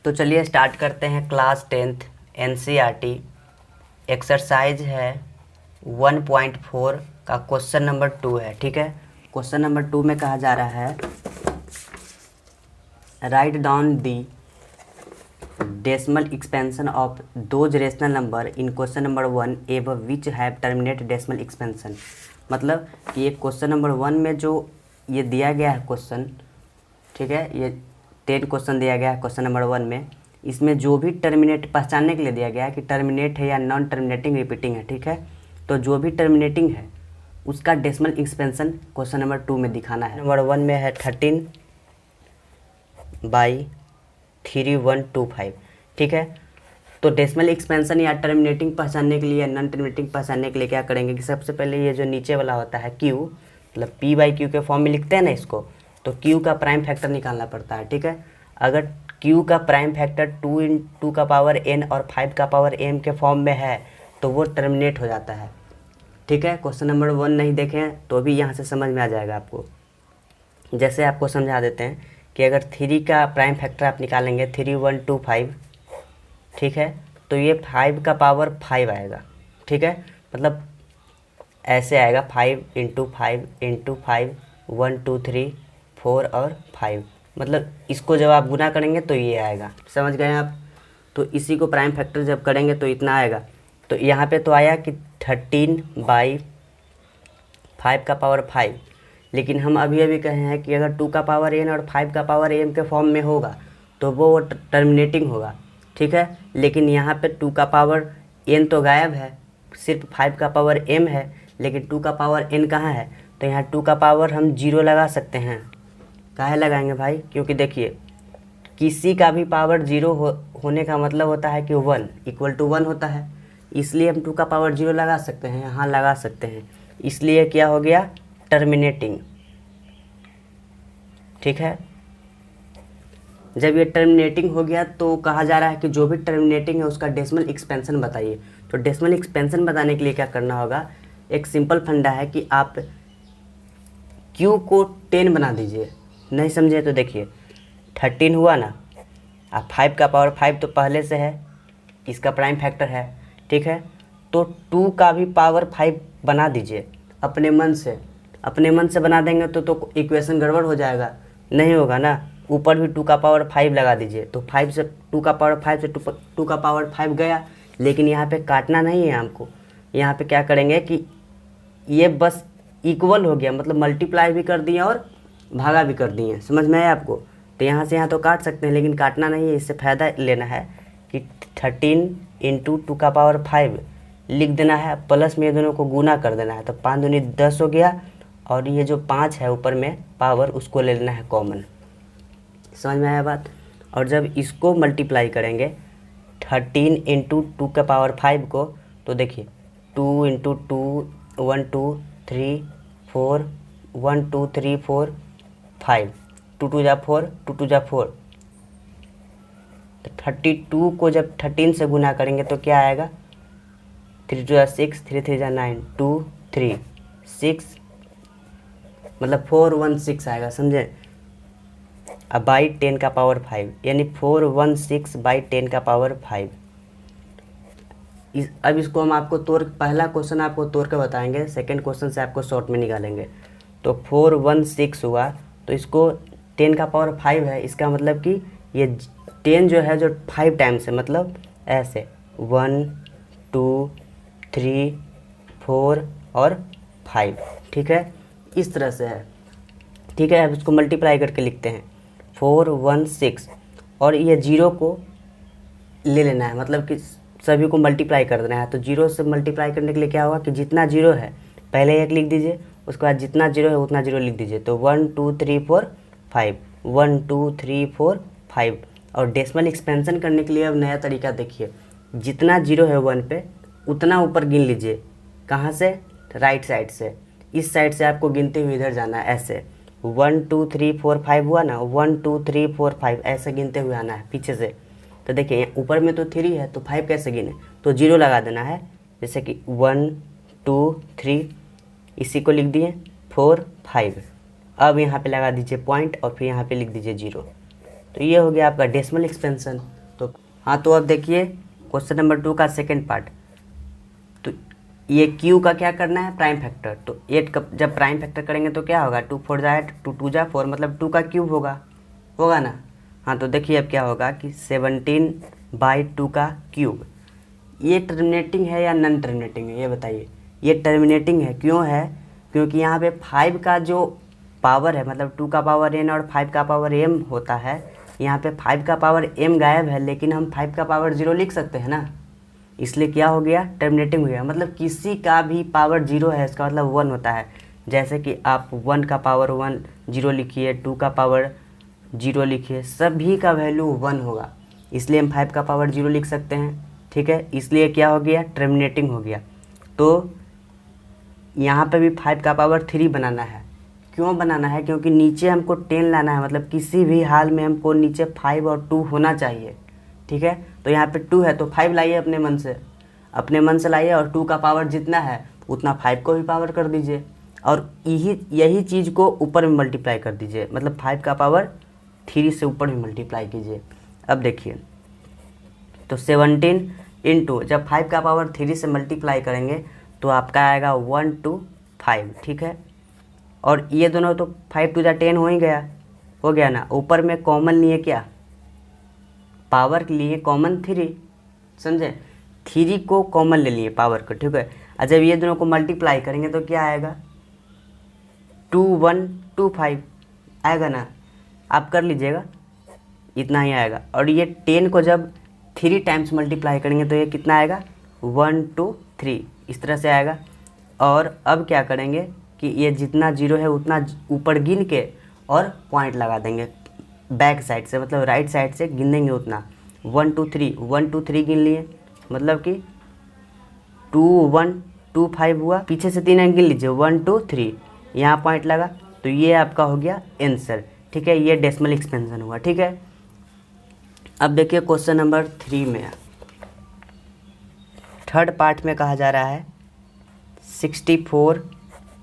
तो चलिए स्टार्ट करते हैं क्लास 10th एनसीईआरटी एक्सरसाइज है 1.4 का क्वेश्चन नंबर 2 है। ठीक है, क्वेश्चन नंबर 2 में कहा जा रहा है write down the decimal expansion of those rational number in question number 1 एव which have terminate decimal expansion. मतलब कि ये क्वेश्चन नंबर 1 में जो ये दिया गया है क्वेश्चन, ठीक है, ये 10 क्वेश्चन दिया गया है क्वेश्चन नंबर 1 में। इसमें जो भी टर्मिनेट पहचानने के लिए दिया गया है कि टर्मिनेट है या नॉन टर्मिनेटिंग रिपीटिंग है। ठीक है, तो जो भी टर्मिनेटिंग है उसका डेसिमल एक्सपेंशन क्वेश्चन नंबर 2 में दिखाना है। नंबर 1 में है 13/3125। ठीक है, तो डेसिमल एक्सपेंशन या टर्मिनेटिंग पहचानने के लिए या नॉन टर्मिनेटिंग पहचानने के लिए क्या करेंगे कि सबसे पहले ये जो नीचे वाला होता है क्यू, मतलब p/q के फॉर्म में लिखते हैं ना इसको, तो q का प्राइम फैक्टर निकालना पड़ता है। ठीक है, अगर q का प्राइम फैक्टर 2 का पावर n और 5 का पावर m के फॉर्म में है तो वो टर्मिनेट हो जाता है। ठीक है, क्वेश्चन नंबर 1 नहीं देखें तो भी यहाँ से समझ में आ जाएगा आपको। जैसे आपको समझा देते हैं कि अगर 3 का प्राइम फैक्टर आप निकालेंगे 3125, ठीक है, तो ये 5 का पावर 5 आएगा। ठीक है, मतलब ऐसे आएगा 5 × 5 × 5 1 2 3 4 और 5, मतलब इसको जब आप गुना करेंगे तो ये आएगा। समझ गए आप? तो इसी को प्राइम फैक्टर जब करेंगे तो इतना आएगा। तो यहाँ पे तो आया कि 13/5 का पावर 5, लेकिन हम अभी अभी कहे हैं कि अगर 2 का पावर n और 5 का पावर m के फॉर्म में होगा तो वो टर्मिनेटिंग होगा। ठीक है, लेकिन यहाँ पे 2 का पावर n तो गायब है, सिर्फ 5 का पावर m है, लेकिन 2 का पावर n कहाँ है? तो यहाँ 2 का पावर हम 0 लगा सकते हैं। काहे लगाएंगे भाई? क्योंकि देखिए किसी का भी पावर 0 होने का मतलब होता है कि 1 = 1 होता है, इसलिए हम 2 का पावर 0 लगा सकते हैं, यहाँ लगा सकते हैं। इसलिए क्या हो गया? टर्मिनेटिंग। ठीक है, जब ये टर्मिनेटिंग हो गया तो कहा जा रहा है कि जो भी टर्मिनेटिंग है उसका डेसिमल एक्सपेंशन बताइए। तो डेसिमल एक्सपेंशन बताने के लिए क्या करना होगा? एक सिंपल फंडा है कि आप Q को 10 बना दीजिए। नहीं समझे तो देखिए 13 हुआ ना, अब 5 का पावर 5 तो पहले से है, इसका प्राइम फैक्टर है। ठीक है, तो 2 का भी पावर 5 बना दीजिए अपने मन से। अपने मन से बना देंगे तो इक्वेशन गड़बड़ हो जाएगा, नहीं होगा ना। ऊपर भी 2 का पावर 5 लगा दीजिए, तो 5 से 2 का पावर 5 से 2 का पावर 5 गया, लेकिन यहाँ पे काटना नहीं है हमको। यहाँ पे क्या करेंगे कि ये बस इक्वल हो गया, मतलब मल्टीप्लाई भी कर दिए और भागा भी कर दिए। समझ में आया आपको? तो यहाँ से यहाँ तो काट सकते हैं, लेकिन काटना नहीं है। इससे फ़ायदा लेना है कि 13 × 2 का पावर 5 लिख देना है, प्लस में ये दोनों को गुना कर देना है, तो 5 दूनी 10 हो गया, और ये जो 5 है ऊपर में पावर उसको ले लेना है कॉमन। समझ में आया बात? और जब इसको मल्टीप्लाई करेंगे 13 × 2 का पावर 5 को, तो देखिए 2 × 2 1 2 3 4 1 2 3 4 5 2 2 जा 4 2 2 जा 4, तो 32 को जब 13 से गुना करेंगे तो क्या आएगा? 3 2 जा 6 3 3 जा 9 2 3 6, मतलब 416 आएगा। समझे? अब बाई 10 का पावर 5, यानी 416/10 का पावर 5। अब इसको हम आपको पहला क्वेश्चन आपको तोड़ के बताएंगे, सेकंड क्वेश्चन से आपको शॉर्ट में निकालेंगे। तो 416 हुआ, तो इसको 10 का पावर 5 है, इसका मतलब कि ये 10 जो है जो 5 टाइम्स है, मतलब ऐसे 1 2 3 4 और 5। ठीक है, इस तरह से है। ठीक है, अब इसको मल्टीप्लाई करके लिखते हैं 416, और ये 0 को ले लेना है, मतलब कि सभी को मल्टीप्लाई कर देना है। तो 0 से मल्टीप्लाई करने के लिए क्या होगा कि जितना 0 है पहले 1 लिख दीजिए, उसके बाद जितना 0 है उतना 0 लिख दीजिए। तो 1 2 3 4 5 1 2 3 4 5। और डेसिमल एक्सपेंशन करने के लिए अब नया तरीका देखिए, जितना 0 है 1 पे उतना ऊपर गिन लीजिए। कहाँ से? राइट साइड से। इस साइड से आपको गिनते हुए इधर जाना है, ऐसे 1 2 3 4 5 हुआ ना, 1 2 3 4 5 ऐसे गिनते हुए आना है पीछे से। तो देखिए ऊपर में तो 3 है, तो 5 कैसे गिने? तो 0 लगा देना है, जैसे कि 1 2 3, इसी को लिख दिए 4 5। अब यहाँ पे लगा दीजिए पॉइंट और फिर यहाँ पे लिख दीजिए 0। तो ये हो गया आपका डेसिमल एक्सपेंशन। हाँ तो अब देखिए क्वेश्चन नंबर 2 का सेकंड पार्ट। तो ये q का क्या करना है, प्राइम फैक्टर। तो 8 का जब प्राइम फैक्टर करेंगे तो क्या होगा, 2 4 जाए 2 2 जा 4, मतलब 2 का क्यूब होगा ना। हाँ तो देखिए अब क्या होगा कि 17/2 का क्यूब। ये टर्मिनेटिंग है या नॉन टर्मिनेटिंग है, ये बताइए। ये टर्मिनेटिंग है, क्यों है, क्योंकि यहाँ पे 5 का जो पावर है, मतलब 2 का पावर n और 5 का पावर m होता है, यहाँ पे 5 का पावर m गायब है, लेकिन हम 5 का पावर 0 लिख सकते हैं ना, इसलिए क्या हो गया, टर्मिनेटिंग हो गया। मतलब किसी का भी पावर 0 है, इसका मतलब 1 होता है। जैसे कि आप 1 का पावर 1 0 लिखिए, 2 का पावर 0 लिखिए, सभी का वैल्यू 1 होगा, इसलिए हम 5 का पावर 0 लिख सकते हैं। ठीक है, इसलिए क्या हो गया, टर्मिनेटिंग हो गया। तो यहाँ पे भी 5 का पावर 3 बनाना है। क्यों बनाना है, क्योंकि नीचे हमको 10 लाना है, मतलब किसी भी हाल में हमको नीचे 5 और 2 होना चाहिए। ठीक है, तो यहाँ पे 2 है तो 5 लाइए अपने मन से लाइए, और 2 का पावर जितना है उतना 5 को भी पावर कर दीजिए, और यही चीज़ को ऊपर में मल्टीप्लाई कर दीजिए, मतलब 5 का पावर 3 से ऊपर भी मल्टीप्लाई कीजिए। अब देखिए तो 17 इंटू, जब 5 का पावर 3 से मल्टीप्लाई करेंगे तो आपका आएगा 1 to 5। ठीक है, और ये दोनों तो 5 to 10 हो गया ना। ऊपर में कॉमन लिए क्या, पावर के लिए कॉमन 3, समझे, 3 को कॉमन ले लिए पावर को। ठीक है, और जब ये दोनों को मल्टीप्लाई करेंगे तो क्या आएगा, 2125 आएगा ना, आप कर लीजिएगा, इतना ही आएगा। और ये 10 को जब 3 टाइम्स मल्टीप्लाई करेंगे तो ये कितना आएगा, 1 2 3, इस तरह से आएगा। और अब क्या करेंगे कि ये जितना 0 है उतना ऊपर गिन के और पॉइंट लगा देंगे बैक साइड से, मतलब राइट साइड से गिनेंगे उतना। 1 2 3 1 2 3 गिन लिए, मतलब कि 2 1 2 5 हुआ, पीछे से 3 गिन लीजिए, 1 2 3, यहाँ पॉइंट लगा, तो ये आपका हो गया आंसर। ठीक है, ये डेसिमल एक्सपेंशन हुआ। ठीक है, अब देखिए क्वेश्चन नंबर 3 में, थर्ड पार्ट में कहा जा रहा है 64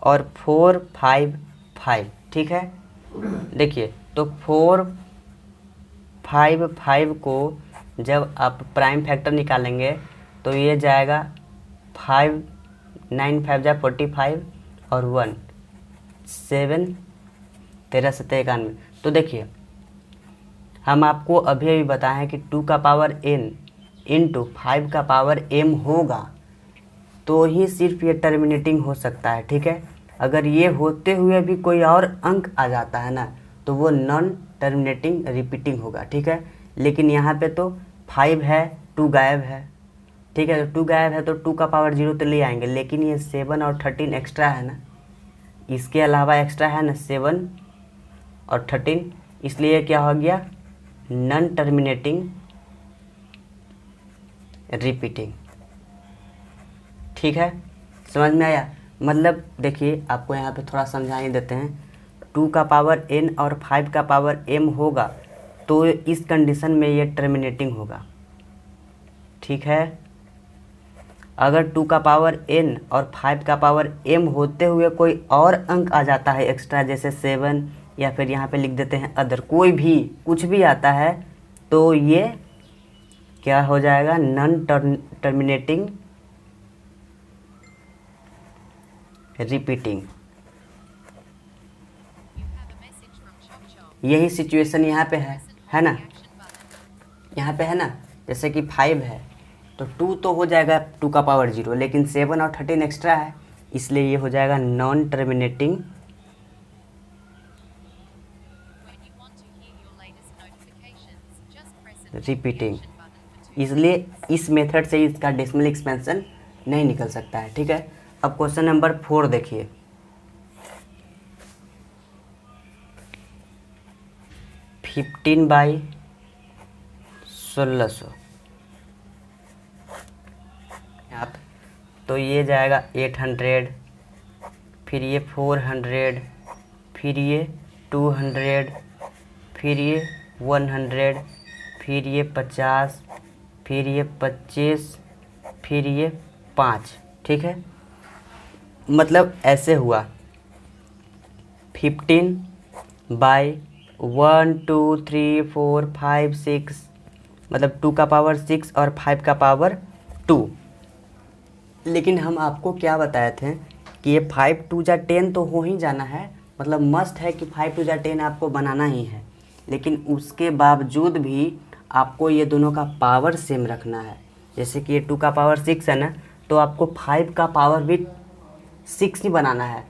और 455। ठीक है, देखिए तो 455 को जब आप प्राइम फैक्टर निकालेंगे तो ये जाएगा 5 9 5 जा 45 और 1 7 13 7 91। तो देखिए हम आपको अभी बताएं कि 2 का पावर n इंटू 5 का पावर m होगा, तो ही सिर्फ ये टर्मिनेटिंग हो सकता है। ठीक है, अगर ये होते हुए भी कोई और अंक आ जाता है ना, तो वो नॉन टर्मिनेटिंग रिपीटिंग होगा। ठीक है, लेकिन यहाँ पे तो 5 है, 2 गायब है। ठीक है, तो 2 गायब है तो 2 का पावर 0 तो ले आएंगे, लेकिन ये 7 और 13 एक्स्ट्रा है ना, इसके अलावा एक्स्ट्रा है ना 7 और 13, इसलिए क्या हो गया, नॉन टर्मिनेटिंग रिपीटिंग। ठीक है, समझ में आया। मतलब देखिए आपको यहाँ पे थोड़ा समझा ही देते हैं, 2 का पावर n और 5 का पावर m होगा तो इस कंडीशन में ये टर्मिनेटिंग होगा। ठीक है, अगर 2 का पावर n और 5 का पावर m होते हुए कोई और अंक आ जाता है एक्स्ट्रा, जैसे 7 या फिर यहाँ पे लिख देते हैं अदर, कोई भी कुछ भी आता है, तो ये क्या हो जाएगा, नॉन टर्मिनेटिंग रिपीटिंग। यही सिचुएशन यहाँ पे है ना, यहाँ पे है ना, जैसे कि 5 है तो 2 तो हो जाएगा 2 का पावर 0, लेकिन 7 और 13 एक्स्ट्रा है, इसलिए ये हो जाएगा नॉन टर्मिनेटिंग रिपीटिंग। इसलिए इस मेथड से इसका डेसिमल एक्सपेंशन नहीं निकल सकता है। ठीक है, अब क्वेश्चन नंबर 4 देखिए, 15/1600, आप तो ये जाएगा 800, फिर ये 400, फिर ये 200, फिर ये 100, फिर ये 50, फिर ये 25, फिर ये 5। ठीक है, मतलब ऐसे हुआ 15/1 2 3 4 5 6 मतलब 2 का पावर 6 और 5 का पावर 2। लेकिन हम आपको क्या बताए थे कि ये 5 2 जा 10 तो हो ही जाना है, मतलब मस्ट है कि 5 2 जा 10 आपको बनाना ही है। लेकिन उसके बावजूद भी आपको ये दोनों का पावर सेम रखना है। जैसे कि ये 2 का पावर 6 है ना, तो आपको 5 का पावर भी 6 ही बनाना है।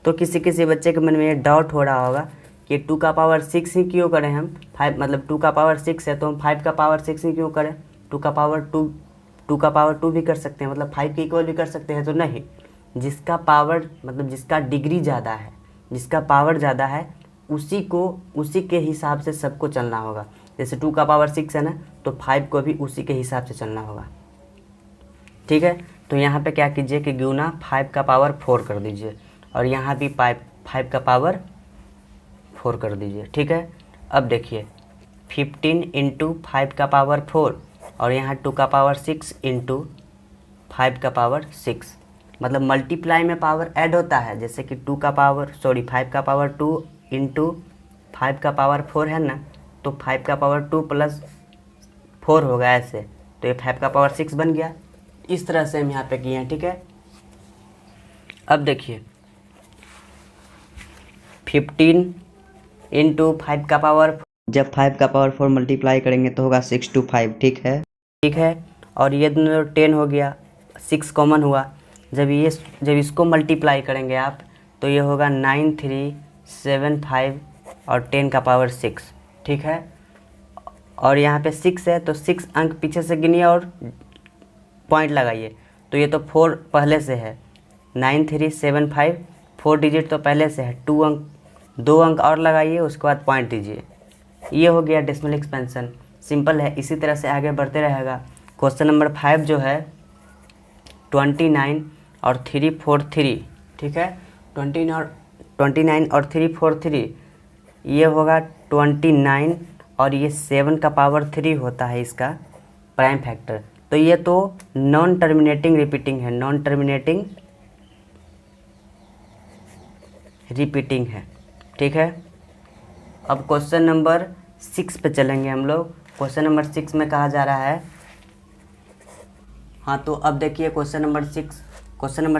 तो किसी किसी बच्चे के मन में ये डाउट हो रहा होगा कि 2 का पावर 6 ही क्यों करें हम, 5 मतलब 2 का पावर 6 है तो हम 5 का पावर 6 ही क्यों करें, 2 का पावर 2 भी कर सकते हैं, मतलब 5 के इक्वल भी कर सकते हैं। तो नहीं, जिसका पावर मतलब जिसका डिग्री ज़्यादा है, जिसका पावर ज़्यादा है, उसी के हिसाब से सबको चलना होगा। जैसे 2 का पावर 6 है ना, तो 5 को भी उसी के हिसाब से चलना होगा। ठीक है, तो यहाँ पे क्या कीजिए कि गुना 5 का पावर 4 कर दीजिए, और यहाँ भी 5 का पावर 4 कर दीजिए। ठीक है, अब देखिए 15 इंटू 5 का पावर 4 और यहाँ 2 का पावर 6 इंटू 5 का पावर 6, मतलब मल्टीप्लाई में पावर ऐड होता है। जैसे कि 5 का पावर 2 इंटू 5 का पावर 4 है ना, तो 5 का पावर 2 प्लस 4 होगा ऐसे, तो ये 5 का पावर 6 बन गया। इस तरह से हम यहाँ पे किए हैं। ठीक है, अब देखिए 15 इंटू 5 का पावर, जब 5 का पावर 4 मल्टीप्लाई करेंगे तो होगा 6 to 5। ठीक है, और ये दोनों 10 हो गया, 6 कॉमन हुआ। जब इसको मल्टीप्लाई करेंगे आप तो ये होगा 9 3 7 5 और 10 का पावर 6। ठीक है, और यहाँ पे 6 है तो 6 अंक पीछे से गिनिए और पॉइंट लगाइए। तो ये तो 4 पहले से है, 9 3 7 5 4 डिजिट तो पहले से है, 2 अंक और लगाइए, उसके बाद पॉइंट दीजिए। ये हो गया डेसिमल एक्सपेंशन। सिंपल है, इसी तरह से आगे बढ़ते रहेगा। क्वेश्चन नंबर 5 जो है 29 और 343। ठीक है, 29 और 343, ये होगा 29 और ये 7 का पावर 3 होता है इसका प्राइम फैक्टर। तो ये तो नॉन टर्मिनेटिंग रिपीटिंग है, नॉन टर्मिनेटिंग रिपीटिंग है। ठीक है, अब क्वेश्चन नंबर 6 पे चलेंगे हम लोग। क्वेश्चन नंबर 6 में कहा जा रहा है, हाँ तो अब देखिए क्वेश्चन नंबर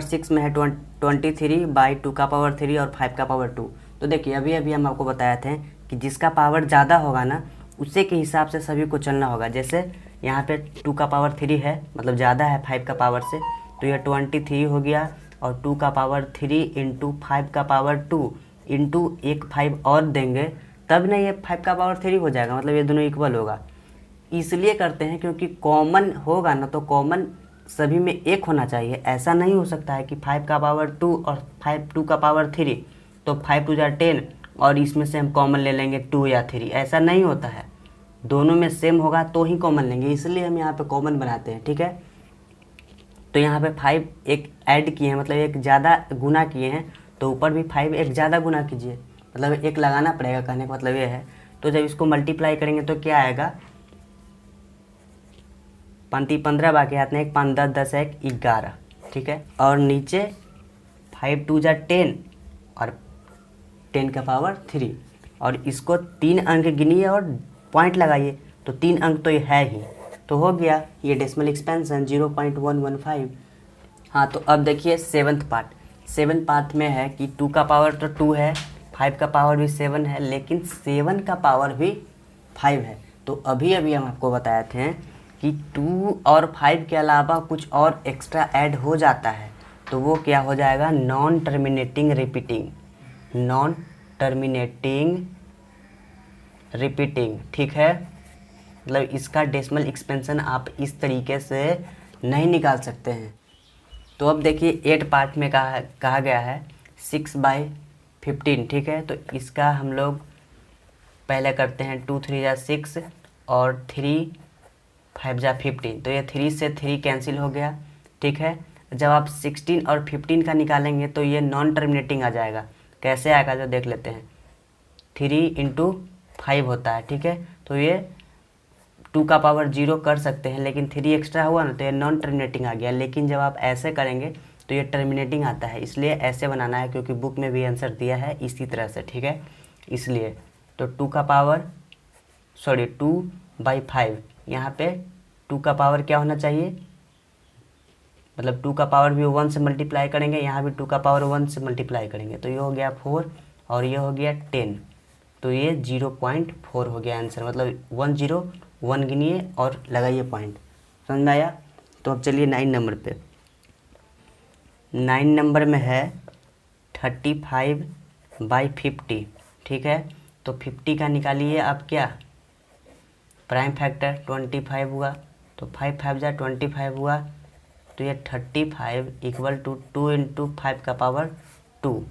6 में है 23 बाई 2 का पावर 3 और 5 का पावर 2। तो देखिए अभी हम आपको बताए थे कि जिसका पावर ज़्यादा होगा ना, उसी के हिसाब से सभी को चलना होगा। जैसे यहाँ पे 2 का पावर 3 है, मतलब ज़्यादा है 5 का पावर से, तो यह 23 हो गया, और 2 का पावर 3 इंटू 5 का पावर 2 इंटू एक 5 और देंगे तब ना ये 5 का पावर 3 हो जाएगा, मतलब ये दोनों इक्वल होगा। इसलिए करते हैं क्योंकि कॉमन होगा ना, तो कॉमन सभी में एक होना चाहिए। ऐसा नहीं हो सकता है कि 5 का पावर 2 और 2 का पावर 3, तो 5 2 जा 10 और इसमें से हम कॉमन ले लेंगे 2 या 3, ऐसा नहीं होता है। दोनों में सेम होगा तो ही कॉमन लेंगे, इसलिए हम यहाँ पे कॉमन बनाते हैं। ठीक है, तो यहाँ पे 5 एक ऐड किए हैं, मतलब एक ज़्यादा गुना किए हैं, तो ऊपर भी 5 एक ज़्यादा गुना कीजिए, मतलब एक लगाना पड़ेगा, कहने का मतलब ये है। तो जब इसको मल्टीप्लाई करेंगे तो क्या आएगा, 15 बाकी हाथ में, 1 5 10 10 1 11। ठीक है, और नीचे 5 2 जा 10 और 10 का पावर 3, और इसको 3 अंक गिनिए और पॉइंट लगाइए, तो 3 अंक तो ये है ही, तो हो गया ये डेसिमल एक्सपेंशन 0.115। हाँ, तो अब देखिए सेवन्थ पार्ट में है कि 2 का पावर तो 2 है, 5 का पावर भी 7 है, लेकिन 7 का पावर भी 5 है। तो अभी हम आपको बताए थे कि 2 और 5 के अलावा कुछ और एक्स्ट्रा ऐड हो जाता है, तो वो क्या हो जाएगा, नॉन टर्मिनेटिंग रिपीटिंग। ठीक है, मतलब इसका डेसिमल एक्सपेंशन आप इस तरीके से नहीं निकाल सकते हैं। तो अब देखिए 8 पार्ट में कहा गया है 6/15। ठीक है, तो इसका हम लोग पहले करते हैं 2 3 जा 6 और 3 5 जा 15, तो ये 3 से 3 कैंसिल हो गया। ठीक है, जब आप 16 और 15 का निकालेंगे तो ये नॉन टर्मिनेटिंग आ जाएगा। कैसे आएगा जो देख लेते हैं, 3 इंटू 5 होता है। ठीक है, तो ये 2 का पावर 0 कर सकते हैं, लेकिन 3 एक्स्ट्रा हुआ ना तो ये नॉन टर्मिनेटिंग आ गया। लेकिन जब आप ऐसे करेंगे तो ये टर्मिनेटिंग आता है, इसलिए ऐसे बनाना है, क्योंकि बुक में भी आंसर दिया है इसी तरह से। ठीक है, इसलिए तो 2 बाई 5 यहाँ पे 2 का पावर क्या होना चाहिए, मतलब 2 का पावर भी 1 से मल्टीप्लाई करेंगे, यहाँ भी 2 का पावर 1 से मल्टीप्लाई करेंगे, तो ये हो गया 4 और ये हो गया 10, तो ये 0.4 हो गया आंसर। मतलब 101 गिनिए और लगाइए पॉइंट। समझ में आया? तो अब चलिए 9 नंबर पे। 9 नंबर में है 35/50। ठीक है, तो 50 का निकालिए आप क्या, प्राइम फैक्टर 25 हुआ, तो 5 5 जा 25 हुआ, तो ये 35 इक्वल टू 2 इंटू 5 का पावर 2।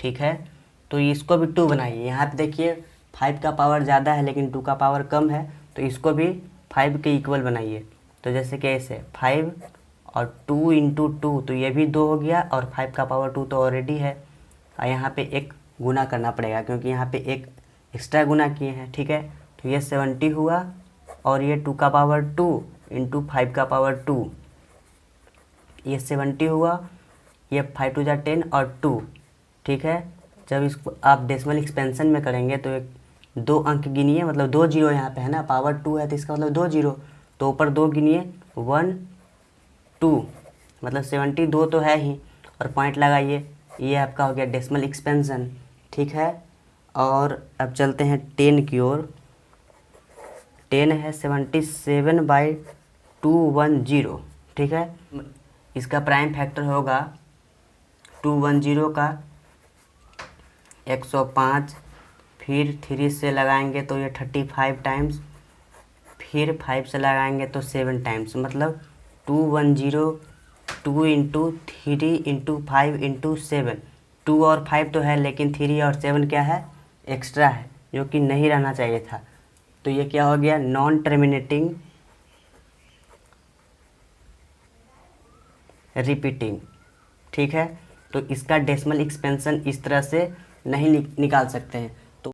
ठीक है, तो इसको भी 2 बनाइए। यहाँ पे देखिए 5 का पावर ज़्यादा है लेकिन 2 का पावर कम है, तो इसको भी 5 के इक्वल बनाइए। तो जैसे कि ऐसे 5 और 2 इंटू 2, तो ये भी 2 हो गया, और 5 का पावर 2 तो ऑलरेडी है, और यहाँ पे एक गुना करना पड़ेगा क्योंकि यहाँ पे एक एक्स्ट्रा गुना किए हैं। ठीक है, तो ये 70 हुआ, और ये 2 का पावर 2 इंटू 5 का पावर 2, ये 70 हुआ, ये 5 2 जा 10 और 2। ठीक है, जब इसको आप डेसिमल एक्सपेंशन में करेंगे तो एक 2 अंक गिनिए, मतलब 2 जीरो यहाँ पे है ना, पावर 2 है तो इसका मतलब 2 जीरो, तो ऊपर 2 गिनिए, 1 2, मतलब 72 तो है ही, और पॉइंट लगाइए। ये आपका हो गया डेसिमल एक्सपेंशन। ठीक है, और अब चलते हैं 10 की ओर। 10 है 77/210। ठीक है, इसका प्राइम फैक्टर होगा 210 का 105, फिर 3 से लगाएंगे तो ये 35 टाइम्स, फिर 5 से लगाएंगे तो 7 टाइम्स, मतलब 210 2 इंटू 3 इंटू 5 इंटू 7। 2 और 5 तो है लेकिन 3 और 7 क्या है, एक्स्ट्रा है, जो कि नहीं रहना चाहिए था। तो ये क्या हो गया, नॉन टर्मिनेटिंग रिपीटिंग। ठीक है, तो इसका डेसिमल एक्सपेंशन इस तरह से नहीं निकाल सकते हैं।